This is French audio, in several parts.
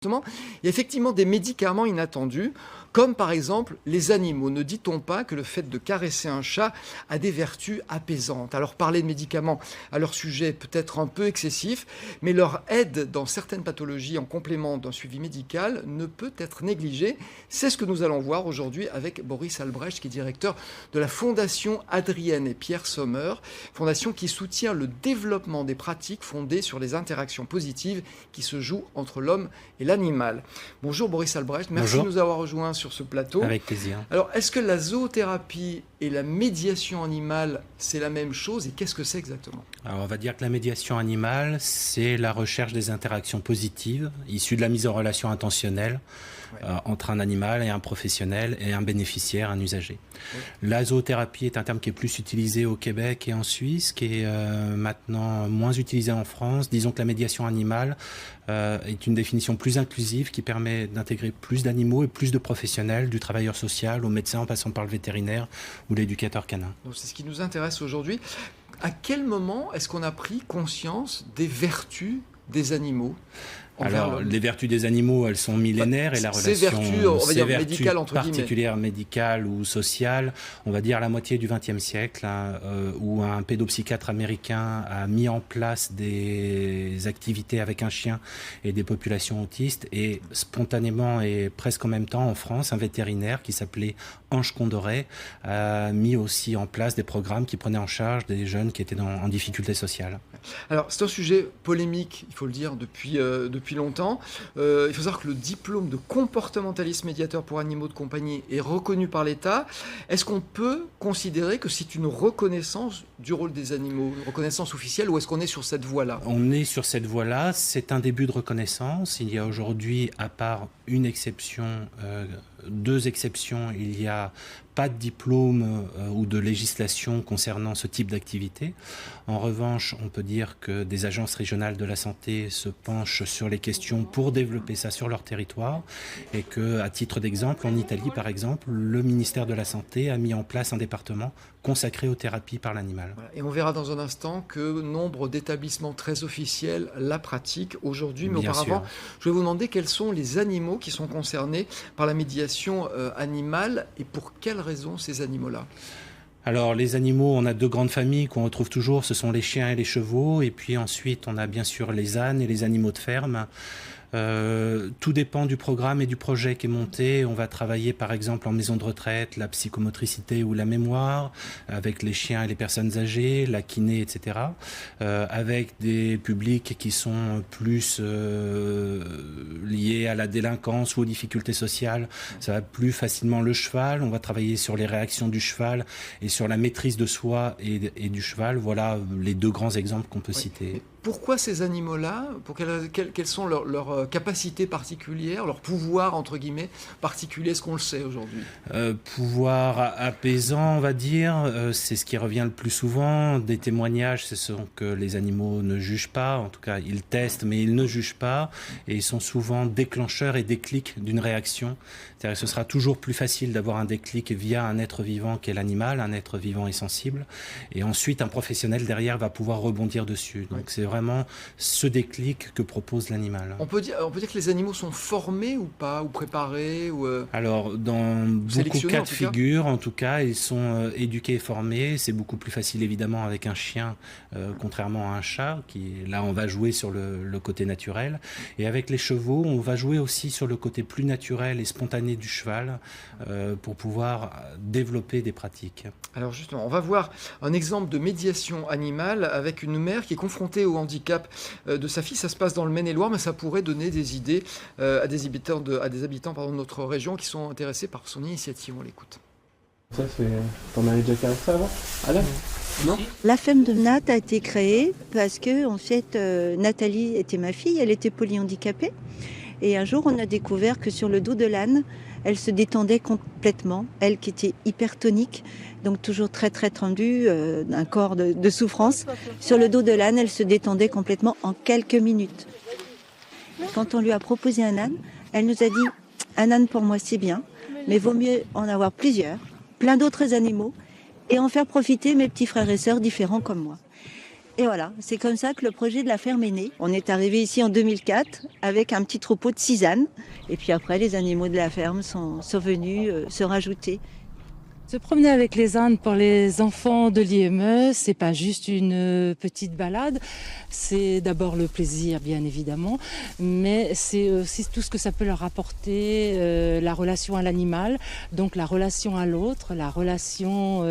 Il y a effectivement des médicaments inattendus, comme par exemple les animaux. Ne dit-on pas que le fait de caresser un chat a des vertus apaisantes? Alors parler de médicaments à leur sujet est peut-être un peu excessif, mais leur aide dans certaines pathologies en complément d'un suivi médical ne peut être négligée. C'est ce que nous allons voir aujourd'hui avec Boris Albrecht, qui est directeur de la Fondation Adrienne et Pierre Sommer, fondation qui soutient le développement des pratiques fondées sur les interactions positives qui se jouent entre l'homme et l'animal. Bonjour Boris Albrecht, merci de nous avoir rejoints sur ce plateau. Avec plaisir. Alors, est-ce que la zoothérapie et la médiation animale, c'est la même chose et qu'est-ce que c'est exactement? Alors, on va dire que la médiation animale, c'est la recherche des interactions positives issues de la mise en relation intentionnelle entre un animal et un professionnel et un bénéficiaire, un usager. La zoothérapie est un terme qui est plus utilisé au Québec et en Suisse, qui est maintenant moins utilisé en France. Disons que la médiation animale est une définition plus inclusive qui permet d'intégrer plus d'animaux et plus de professionnels, du travailleur social au médecin en passant par le vétérinaire ou l'éducateur canin. Donc c'est ce qui nous intéresse aujourd'hui. À quel moment est-ce qu'on a pris conscience des vertus des animaux? Alors, les vertus des animaux, elles sont millénaires et la relation, vertus, on va dire médicales, entre particulières, médicales ou sociales, on va dire à la moitié du XXe siècle, où un pédopsychiatre américain a mis en place des activités avec un chien et des populations autistes, et spontanément et presque en même temps en France, un vétérinaire qui s'appelait Ange Condoré a mis aussi en place des programmes qui prenaient en charge des jeunes qui étaient en difficulté sociale. Alors, c'est un sujet polémique, il faut le dire, depuis longtemps. Il faut savoir que le diplôme de comportementaliste médiateur pour animaux de compagnie est reconnu par l'État. Est-ce qu'on peut considérer que c'est une reconnaissance du rôle des animaux, une reconnaissance officielle, ou est-ce qu'on est sur cette voie-là? On est sur cette voie-là. C'est un début de reconnaissance. Il y a aujourd'hui, à part une exception, deux exceptions, il n'y a pas de diplôme ou de législation concernant ce type d'activité. En revanche, on peut dire que des agences régionales de la santé se penchent sur les questions pour développer ça sur leur territoire, et que, à titre d'exemple, en Italie, par exemple, le ministère de la Santé a mis en place un département consacré aux thérapies par l'animal. Voilà. Et on verra dans un instant que nombre d'établissements très officiels la pratiquent aujourd'hui. Mais auparavant, je vais vous demander quels sont les animaux qui sont concernés par la médiation animale et pour quelles raisons ces animaux-là? Alors, les animaux, on a deux grandes familles qu'on retrouve toujours, ce sont les chiens et les chevaux, et puis ensuite on a bien sûr les ânes et les animaux de ferme. Tout dépend du programme et du projet qui est monté. On va travailler par exemple en maison de retraite, la psychomotricité ou la mémoire, avec les chiens et les personnes âgées, la kiné, etc. Avec des publics qui sont plus liés à la délinquance ou aux difficultés sociales. Ça va plus facilement le cheval. On va travailler sur les réactions du cheval et sur la maîtrise de soi et du cheval. Voilà les deux grands exemples qu'on peut citer. Pourquoi ces animaux-là? Quelles sont leurs capacités particulières, leurs pouvoirs, entre guillemets, particuliers? Est-ce qu'on le sait aujourd'hui? Pouvoir apaisant, on va dire, c'est ce qui revient le plus souvent. Des témoignages, ce sont que les animaux ne jugent pas. En tout cas, ils testent, mais ils ne jugent pas. Et ils sont souvent déclencheurs et déclics d'une réaction. C'est-à-dire que ce sera toujours plus facile d'avoir un déclic via un être vivant qu'est l'animal, un être vivant et sensible. Et ensuite, un professionnel derrière va pouvoir rebondir dessus. Donc, c'est vraiment ce déclic que propose l'animal. On peut dire que les animaux sont formés ou pas, ou préparés ou Alors, dans beaucoup de cas de figure, en tout cas, ils sont éduqués et formés. C'est beaucoup plus facile, évidemment, avec un chien, contrairement à un chat, là, on va jouer sur le côté naturel. Et avec les chevaux, on va jouer aussi sur le côté plus naturel et spontané du cheval pour pouvoir développer des pratiques. Alors justement, on va voir un exemple de médiation animale avec une mère qui est confrontée au handicap de sa fille. Ça se passe dans le Maine-et-Loire, mais ça pourrait donner des idées à des habitants de notre région qui sont intéressés par son initiative. On l'écoute. Ça, t'en avais déjà fait avant, Alain? Non. La Femme de Nat a été créée parce que, en fait, Nathalie était ma fille, elle était polyhandicapée. Et un jour, on a découvert que sur le dos de l'âne, elle se détendait complètement, elle qui était hypertonique, donc toujours très très tendue, un corps de souffrance. Sur le dos de l'âne, elle se détendait complètement en quelques minutes. Quand on lui a proposé un âne, elle nous a dit « Un âne pour moi c'est bien, mais vaut mieux en avoir plusieurs, plein d'autres animaux, et en faire profiter mes petits frères et sœurs différents comme moi ». Et voilà, c'est comme ça que le projet de la ferme est né. On est arrivé ici en 2004 avec un petit troupeau de 6 ânes. Et puis après, les animaux de la ferme sont venus se rajouter. Se promener avec les ânes pour les enfants de l'IME, c'est pas juste une petite balade, c'est d'abord le plaisir bien évidemment, mais c'est aussi tout ce que ça peut leur apporter, la relation à l'animal, donc la relation à l'autre, la relation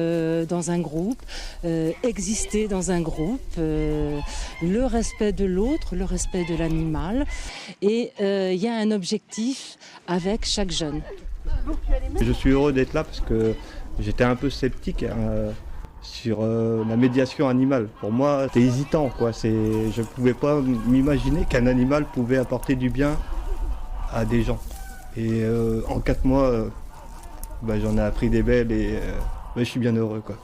dans un groupe, exister dans un groupe, le respect de l'autre, le respect de l'animal, et il y a un objectif avec chaque jeune. Je suis heureux d'être là parce que j'étais un peu sceptique sur la médiation animale. Pour moi, c'était hésitant, quoi. Je ne pouvais pas m'imaginer qu'un animal pouvait apporter du bien à des gens. Et en 4 mois, j'en ai appris des belles et je suis bien heureux, quoi.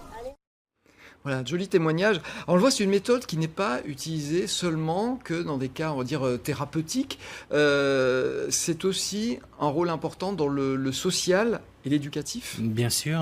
Voilà, joli témoignage. Alors, on le voit, c'est une méthode qui n'est pas utilisée seulement que dans des cas, on va dire, thérapeutiques. C'est aussi un rôle important dans le social et l'éducatif. Bien sûr,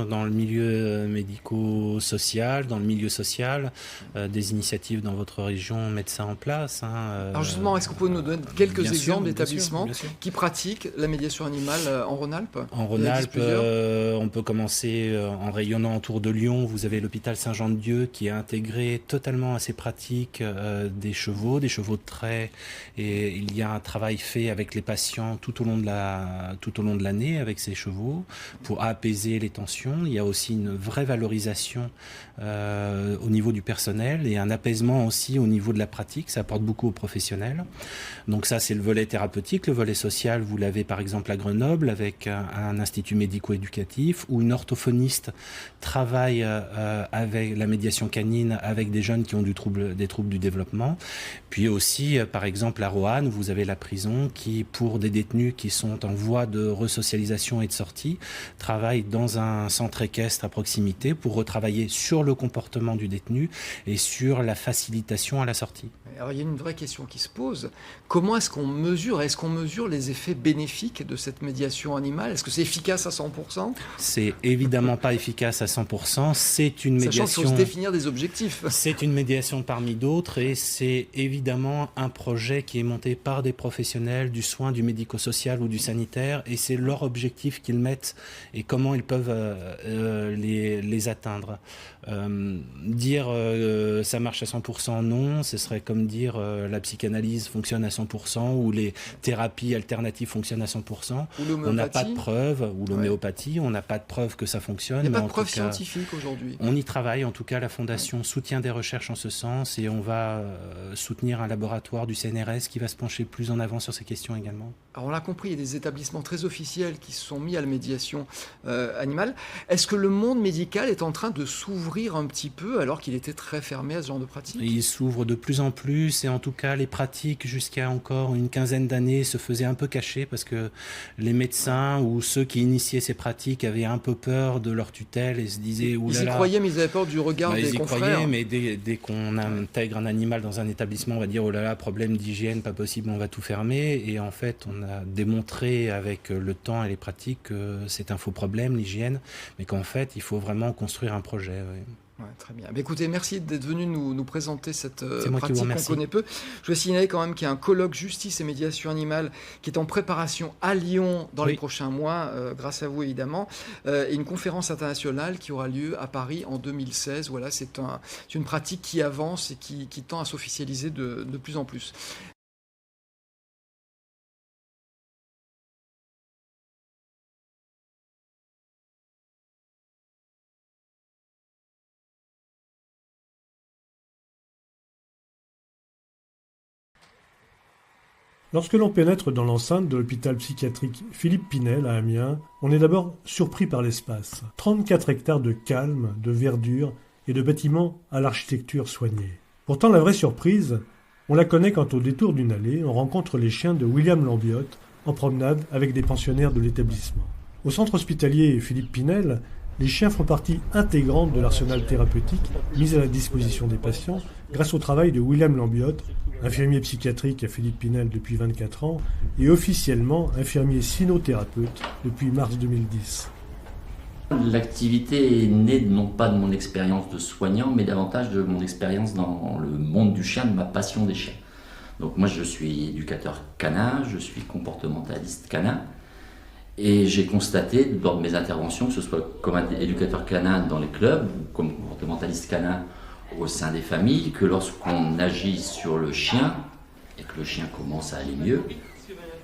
dans le milieu médico-social, dans le milieu social, des initiatives dans votre région mettent ça en place. Alors justement, est-ce que vous pouvez nous donner quelques exemples d'établissements qui pratiquent la médiation animale en Rhône-Alpes? En Rhône-Alpes, on peut commencer en rayonnant autour de Lyon. Vous avez l'hôpital Saint-Jean-de-Dieu qui a intégré totalement à ses pratiques des chevaux de trait, et il y a un travail fait avec les patients tout au long de l'année avec ces chevaux pour apaiser les tensions. Il y a aussi une vraie valorisation au niveau du personnel et un apaisement aussi au niveau de la pratique. Ça apporte beaucoup aux professionnels. Donc ça, c'est le volet thérapeutique. Le volet social, vous l'avez par exemple à Grenoble avec un institut médico-éducatif où une orthophoniste travaille avec la médiation canine avec des jeunes qui ont des troubles du développement. Puis aussi, par exemple, à Roanne, vous avez la prison qui, pour des détenus qui sont en voie de resocialisation et de sortie, travaille dans un centre équestre à proximité pour retravailler sur le comportement du détenu et sur la facilitation à la sortie. Alors, il y a une vraie question qui se pose. Comment est-ce qu'on mesure les effets bénéfiques de cette médiation animale? Est-ce que c'est efficace à 100%? C'est évidemment pas efficace à 100%. C'est une médiation. Sachant qu'il faut se définir des objectifs. C'est une médiation parmi d'autres et c'est évidemment un projet qui est monté par des professionnels du soin, du médico-social ou du sanitaire, et c'est leur objectif qu'ils mettent et comment ils peuvent les atteindre. Dire ça marche à 100%, non, ce serait comme dire la psychanalyse fonctionne à 100% ou les thérapies alternatives fonctionnent à 100%. On n'a pas de preuve, ou l'homéopathie, on n'a pas de preuve que ça fonctionne. Il n'y a pas de preuve scientifique aujourd'hui. On y travaille, en tout cas la Fondation soutient des recherches en ce sens et on va soutenir un laboratoire du CNRS qui va se pencher plus en avant sur ces questions également. Alors on l'a compris, il y a des établissements très officiels qui se sont mis à la médiation animale. Est-ce que le monde médical est en train de s'ouvrir un petit peu alors qu'il était très fermé à ce genre de pratique? Il s'ouvre de plus en plus et en tout cas les pratiques jusqu'à encore une quinzaine d'années se faisaient un peu cachées parce que les médecins ou ceux qui initiaient ces pratiques avaient un peu peur de leur tutelle et se disaient ils y croyaient mais ils avaient peur du regard des confrères. Ils y croyaient mais dès qu'on intègre un animal dans un établissement on va dire oh là là problème d'hygiène pas possible on va tout fermer et en fait on a démontré avec le temps et les pratiques que c'est un faux problème l'hygiène mais qu'en fait il faut vraiment construire un projet. Ouais, très bien. Écoutez, merci d'être venu nous présenter cette pratique qu'on connaît peu. Je vais signaler quand même qu'il y a un colloque justice et médiation animale qui est en préparation à Lyon dans les prochains mois, grâce à vous évidemment, et une conférence internationale qui aura lieu à Paris en 2016. Voilà, c'est une pratique qui avance et qui tend à s'officialiser de plus en plus. Lorsque l'on pénètre dans l'enceinte de l'hôpital psychiatrique Philippe Pinel à Amiens, on est d'abord surpris par l'espace. 34 hectares de calme, de verdure et de bâtiments à l'architecture soignée. Pourtant, la vraie surprise, on la connaît quand au détour d'une allée, on rencontre les chiens de William Lambiotte en promenade avec des pensionnaires de l'établissement. Au centre hospitalier Philippe Pinel, les chiens font partie intégrante de l'arsenal thérapeutique mis à la disposition des patients grâce au travail de William Lambiotte, infirmier psychiatrique à Philippe Pinel depuis 24 ans et officiellement infirmier cynothérapeute depuis mars 2010. L'activité est née non pas de mon expérience de soignant, mais davantage de mon expérience dans le monde du chien, de ma passion des chiens. Donc moi je suis éducateur canin, je suis comportementaliste canin, et j'ai constaté lors de mes interventions, que ce soit comme éducateur canin dans les clubs ou comme comportementaliste canin au sein des familles, que lorsqu'on agit sur le chien et que le chien commence à aller mieux,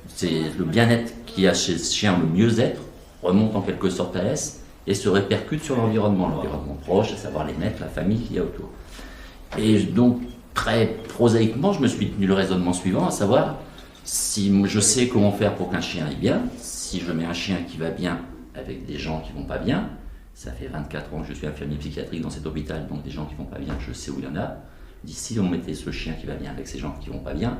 c'est le bien-être qu'il y a chez ce chien, le mieux-être, remonte en quelque sorte à l'est et se répercute sur l'environnement proche, à savoir les maîtres, la famille qu'il y a autour. Et donc, très prosaïquement, je me suis tenu le raisonnement suivant, à savoir, si je sais comment faire pour qu'un chien aille bien, si je mets un chien qui va bien avec des gens qui vont pas bien, ça fait 24 ans que je suis infirmier psychiatrique dans cet hôpital, donc des gens qui vont pas bien, je sais où il y en a. Si on mettait ce chien qui va bien avec ces gens qui vont pas bien,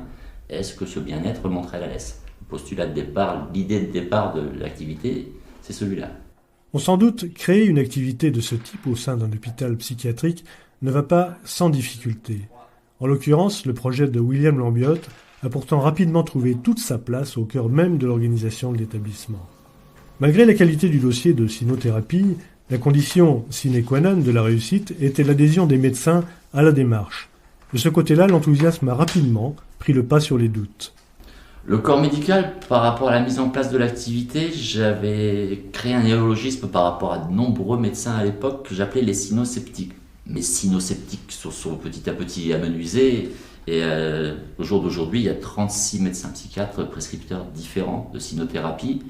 est-ce que ce bien-être remonterait à la laisse? Le postulat de départ, l'idée de départ de l'activité, c'est celui-là. On s'en doute, créer une activité de ce type au sein d'un hôpital psychiatrique ne va pas sans difficulté. En l'occurrence, le projet de William Lambiotte a pourtant rapidement trouvé toute sa place au cœur même de l'organisation de l'établissement. Malgré la qualité du dossier de cynothérapie, la condition sine qua non de la réussite était l'adhésion des médecins à la démarche. De ce côté-là, l'enthousiasme a rapidement pris le pas sur les doutes. Le corps médical, par rapport à la mise en place de l'activité, j'avais créé un néologisme par rapport à de nombreux médecins à l'époque que j'appelais les cynosceptiques. Mais cynosceptiques sont petit à petit amenuisés et au jour d'aujourd'hui, il y a 36 médecins psychiatres prescripteurs différents de cynothérapie.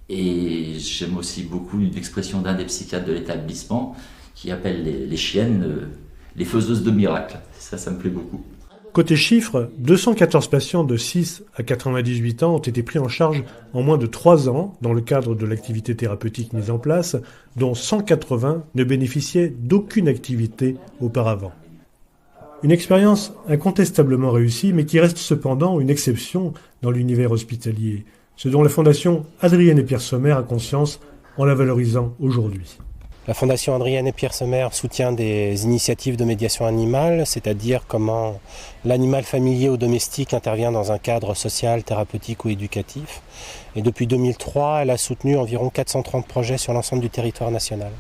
Et j'aime aussi beaucoup une expression d'un des psychiatres de l'établissement qui appelle les chiennes les faiseuses de miracles. Ça me plaît beaucoup. Côté chiffres, 214 patients de 6 à 98 ans ont été pris en charge en moins de 3 ans dans le cadre de l'activité thérapeutique mise en place, dont 180 ne bénéficiaient d'aucune activité auparavant. Une expérience incontestablement réussie, mais qui reste cependant une exception dans l'univers hospitalier, ce dont la Fondation Adrienne et Pierre Sommer a conscience en la valorisant aujourd'hui. La Fondation Adrienne et Pierre Sommer soutient des initiatives de médiation animale, c'est-à-dire comment l'animal familier ou domestique intervient dans un cadre social, thérapeutique ou éducatif. Et depuis 2003, elle a soutenu environ 430 projets sur l'ensemble du territoire national.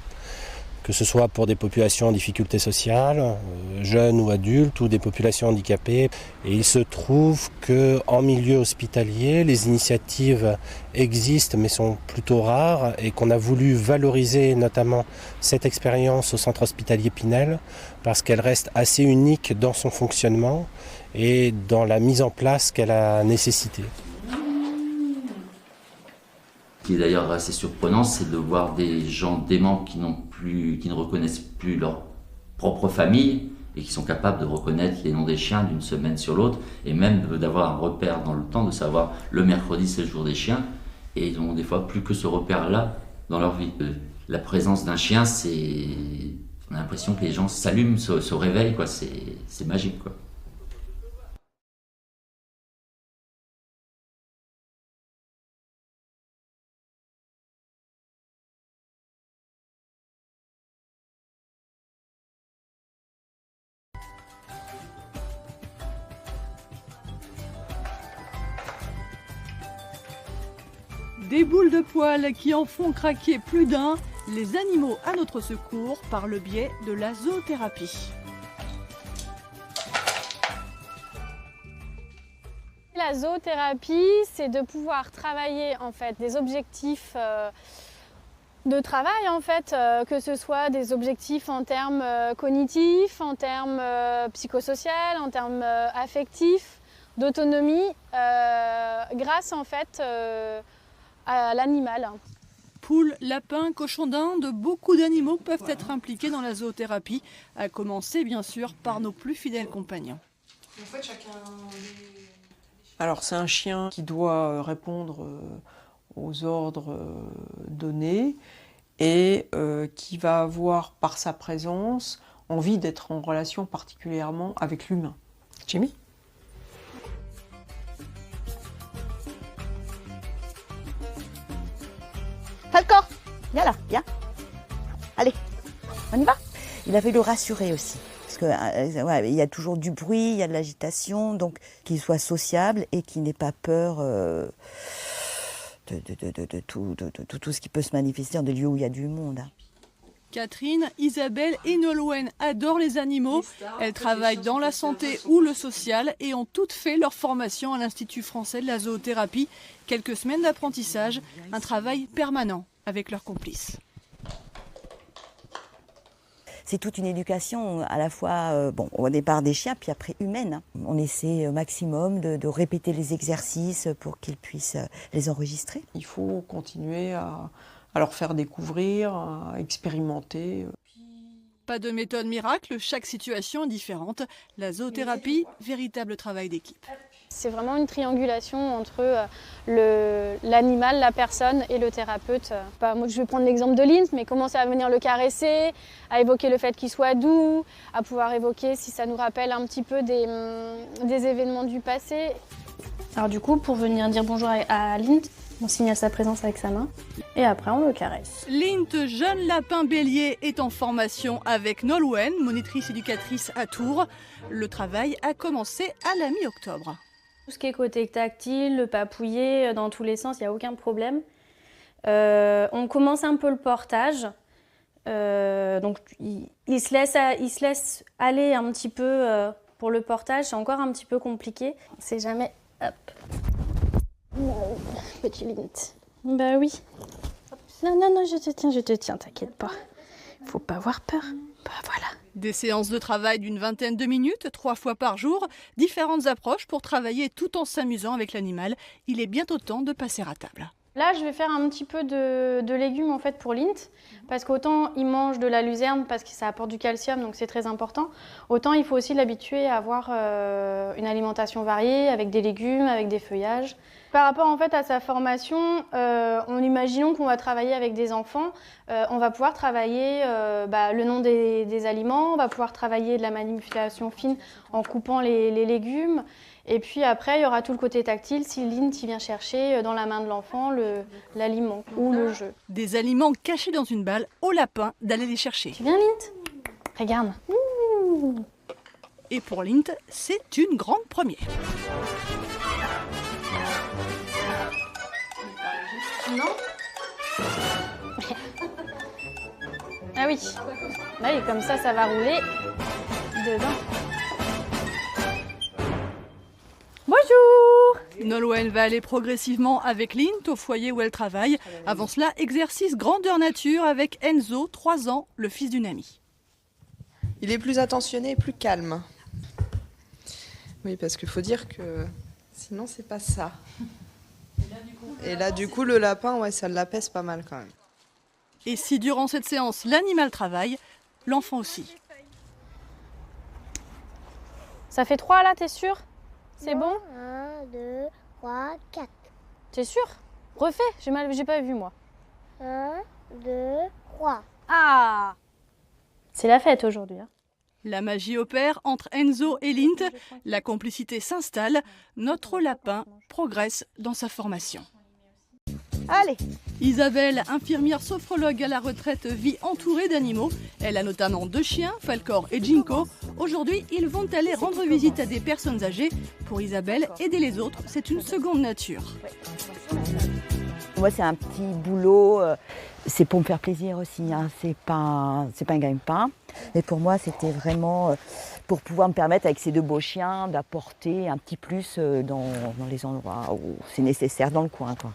Que ce soit pour des populations en difficulté sociale, jeunes ou adultes, ou des populations handicapées. Et il se trouve qu'en milieu hospitalier, les initiatives existent mais sont plutôt rares et qu'on a voulu valoriser notamment cette expérience au centre hospitalier Pinel parce qu'elle reste assez unique dans son fonctionnement et dans la mise en place qu'elle a nécessité. Ce qui est d'ailleurs assez surprenant, c'est de voir des gens déments qui ne reconnaissent plus leur propre famille et qui sont capables de reconnaître les noms des chiens d'une semaine sur l'autre et même d'avoir un repère dans le temps, de savoir le mercredi c'est le jour des chiens et ils n'ont des fois plus que ce repère-là dans leur vie. La présence d'un chien, on a l'impression que les gens s'allument, se réveillent, quoi. C'est magique, quoi. Des boules de poils qui en font craquer plus d'un, les animaux à notre secours par le biais de la zoothérapie. La zoothérapie, c'est de pouvoir travailler en fait des objectifs de travail en fait, que ce soit des objectifs en termes cognitifs, en termes psychosociaux, en termes affectifs, d'autonomie, grâce en fait à l'animal. Poules, lapins, cochons d'Inde, beaucoup d'animaux peuvent être impliqués dans la zoothérapie, à commencer bien sûr par nos plus fidèles compagnons. En fait, alors c'est un chien qui doit répondre aux ordres donnés et qui va avoir par sa présence envie d'être en relation particulièrement avec l'humain. Jimmy ? Pas le corps. Viens là, viens. Allez, on y va. Il avait le rassurer aussi. Parce que il y a toujours du bruit, il y a de l'agitation, donc qu'il soit sociable et qu'il n'ait pas peur de tout ce qui peut se manifester dans des lieux où il y a du monde. Catherine, Isabelle et Nolwenn adorent les animaux. Elles travaillent dans la santé ou le social et ont toutes fait leur formation à l'Institut français de la zoothérapie. Quelques semaines d'apprentissage, un travail permanent avec leurs complices. C'est toute une éducation à la fois, au départ des chiens, puis après humaine. On essaie au maximum de répéter les exercices pour qu'ils puissent les enregistrer. Il faut continuer à leur faire découvrir, à expérimenter. Pas de méthode miracle, chaque situation est différente. La zoothérapie, véritable travail d'équipe. C'est vraiment une triangulation entre l'animal, la personne et le thérapeute. Moi, je vais prendre l'exemple de Lint, mais commencer à venir le caresser, à évoquer le fait qu'il soit doux, à pouvoir évoquer si ça nous rappelle un petit peu des événements du passé. Alors du coup, pour venir dire bonjour à Lint, on signale sa présence avec sa main et après on le caresse. Lint, jeune lapin bélier, est en formation avec Nolwenn, monitrice éducatrice à Tours. Le travail a commencé à la mi-octobre. Tout ce qui est côté tactile, le papouiller, dans tous les sens, il n'y a aucun problème. On commence un peu le portage. Donc il se laisse aller un petit peu pour le portage, c'est encore un petit peu compliqué. C'est jamais... Hop. Petit Lint. Bah oui. Non, je te tiens, t'inquiète pas. Faut pas avoir peur. Bah voilà. Des séances de travail d'une vingtaine de minutes, 3 fois par jour, différentes approches pour travailler tout en s'amusant avec l'animal. Il est bientôt temps de passer à table. Là, je vais faire un petit peu de légumes en fait pour Lint, parce qu'autant il mange de la luzerne parce que ça apporte du calcium, donc c'est très important. Autant il faut aussi l'habituer à avoir une alimentation variée avec des légumes, avec des feuillages. Par rapport en fait à sa formation, imaginons qu'on va travailler avec des enfants, on va pouvoir travailler le nom des aliments, on va pouvoir travailler de la manipulation fine en coupant les légumes. Et puis après, il y aura tout le côté tactile si Lint vient chercher dans la main de l'enfant l'aliment ou le jeu. Des aliments cachés dans une balle, au lapin d'aller les chercher. Tu viens Lint ? Regarde. Et pour Lint, c'est une grande première. Non. Ah oui. Bah oui, comme ça va rouler dedans. Bonjour! Nolwenn va aller progressivement avec Lint au foyer où elle travaille. Avant cela, exercice grandeur nature avec Enzo, 3 ans, le fils d'une amie. Il est plus attentionné et plus calme. Oui, parce qu'il faut dire que sinon, c'est pas ça. Et là, du coup, le lapin, ouais, ça l'apaise pas mal quand même. Et si durant cette séance, l'animal travaille, l'enfant aussi. Ça fait 3 là, t'es sûr? C'est bon? 1, 2, 3, 4. T'es sûr? Refais, j'ai pas vu moi. 1, 2, 3. Ah! C'est la fête aujourd'hui. Hein. La magie opère entre Enzo et Lint. La complicité s'installe. Notre lapin progresse dans sa formation. Allez! Isabelle, infirmière sophrologue à la retraite, vit entourée d'animaux. Elle a notamment 2 chiens, Falcor et Jinko. Aujourd'hui, ils vont aller rendre visite à des personnes âgées. Pour Isabelle, aider les autres, c'est une seconde nature. Moi, c'est un petit boulot. C'est pour me faire plaisir aussi. Hein. C'est pas un gagne-pain. Mais pour moi, c'était vraiment pour pouvoir me permettre, avec ces 2 beaux chiens, d'apporter un petit plus dans les endroits où c'est nécessaire, dans le coin, quoi.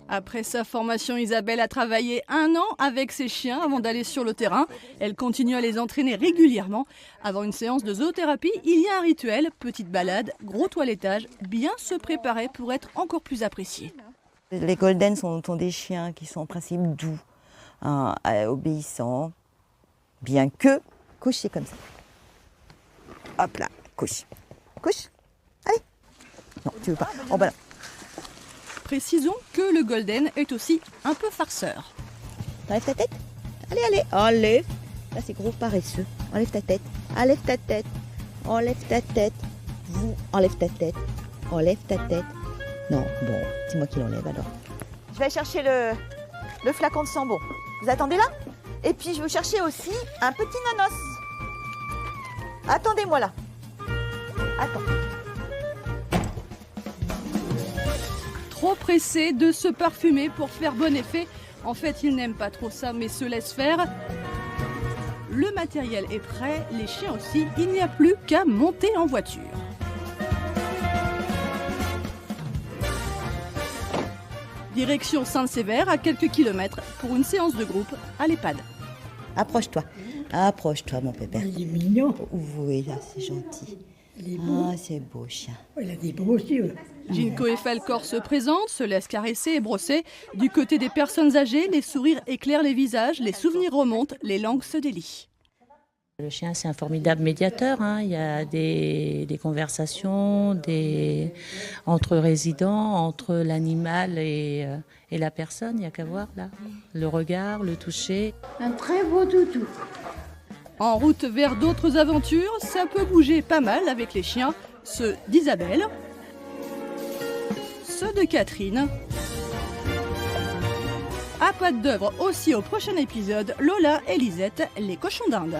Après sa formation, Isabelle a travaillé 1 an avec ses chiens avant d'aller sur le terrain. Elle continue à les entraîner régulièrement. Avant une séance de zoothérapie, il y a un rituel, petite balade, gros toilettage, bien se préparer pour être encore plus apprécié. Les Golden sont des chiens qui sont en principe doux, hein, obéissants, bien que couchés comme ça. Hop là, couche. Couche. Allez. Non, tu veux pas. En bas là. Précisons que le Golden est aussi un peu farceur. Enlève ta tête. Allez, allez, enlève. Là, c'est gros paresseux. Enlève ta tête. Enlève ta tête. Enlève ta tête. Vous, enlève ta tête. Enlève ta tête. Non, bon, c'est moi qui l'enlève alors. Je vais chercher le flacon de Sambo. Vous attendez là? Et puis, je vais chercher aussi un petit nanos. Attendez-moi là. Attends. trop pressé de se parfumer pour faire bon effet. En fait, il n'aime pas trop ça, mais se laisse faire. Le matériel est prêt, les chiens aussi, il n'y a plus qu'à monter en voiture. Direction Saint-Sévère, à quelques kilomètres, pour une séance de groupe à l'EHPAD. Approche-toi. Approche-toi, mon pépère. Il est mignon. Oui, là, c'est gentil. Il est beau. Ah, c'est beau chien. Il a des beaux yeux. Ginko et Falcor se présentent, se laissent caresser et brosser. Du côté des personnes âgées, les sourires éclairent les visages, les souvenirs remontent, les langues se délient. Le chien, c'est un formidable médiateur. Il y a des conversations entre résidents, entre l'animal et la personne. Il n'y a qu'à voir là. Le regard, le toucher. Un très beau toutou. En route vers d'autres aventures, ça peut bouger pas mal avec les chiens. Ceux d'Isabelle, ceux de Catherine. À pas d'œuvre aussi au prochain épisode, Lola et Lisette, les cochons d'Inde.